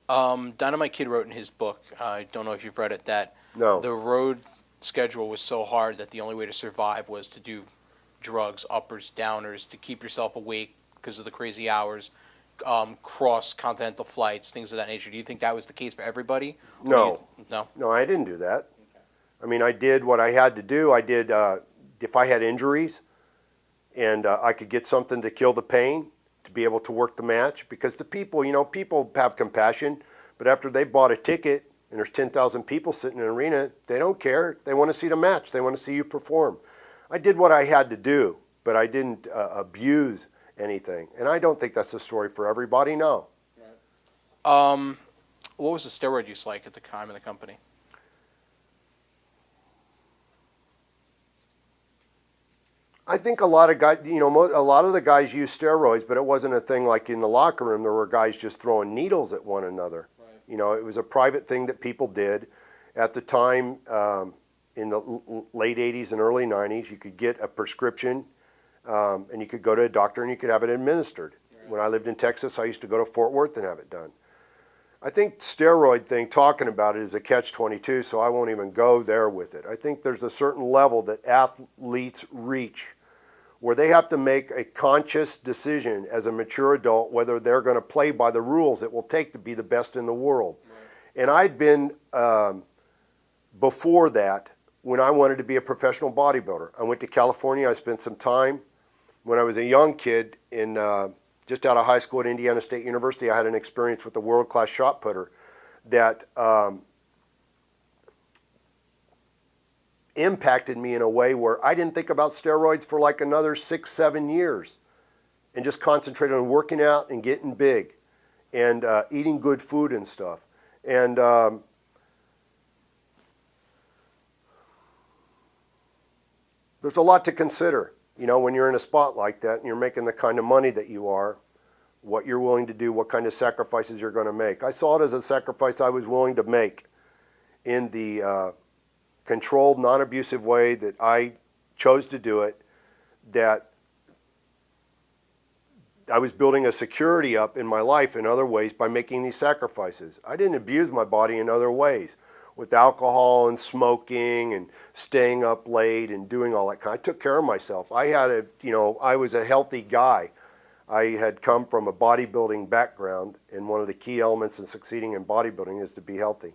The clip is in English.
Dynamite Kid wrote in his book, I don't know if you've read it, that No. the road schedule was so hard that the only way to survive was to do drugs, uppers, downers, to keep yourself awake because of the crazy hours, cross continental flights, things of that nature. Do you think that was the case for everybody, or do you? No. No. No, I didn't do that. I mean, I did what I had to do. I did, if I had injuries and I could get something to kill the pain, to be able to work the match, because the people, people have compassion, but after they bought a ticket and there's 10,000 people sitting in an arena, they don't care. They want to see the match. They want to see you perform. I did what I had to do, but I didn't abuse anything. And I don't think that's the story for everybody, no. Um, what was the steroid use like at the time in the company? I think a lot of guys, a lot of the guys use steroids, but it wasn't a thing like in the locker room. There were guys just throwing needles at one another. It was a private thing that people did. At the time, in the late 80s and early 90s, you could get a prescription and you could go to a doctor and you could have it administered. When I lived in Texas, I used to go to Fort Worth and have it done. I think steroid thing, talking about it, is a catch-22, so I won't even go there with it. I think there's a certain level that athletes reach where they have to make a conscious decision as a mature adult whether they're going to play by the rules it will take to be the best in the world. Right. And I'd been, before that, when I wanted to be a professional bodybuilder. I went to California. I spent some time. When I was a young kid in just out of high school at Indiana State University, I had an experience with a world-class shot putter that impacted me in a way where I didn't think about steroids for like another 6, 7 years, and just concentrated on working out and getting big and eating good food and stuff. And there's a lot to consider. When you're in a spot like that and you're making the kind of money that you are, what you're willing to do, what kind of sacrifices you're going to make. I saw it as a sacrifice I was willing to make in the controlled, non-abusive way that I chose to do it, that I was building a security up in my life in other ways by making these sacrifices. I didn't abuse my body in other ways, with alcohol and smoking and staying up late and doing all that kind. I took care of myself. I was a healthy guy. I had come from a bodybuilding background, and one of the key elements in succeeding in bodybuilding is to be healthy.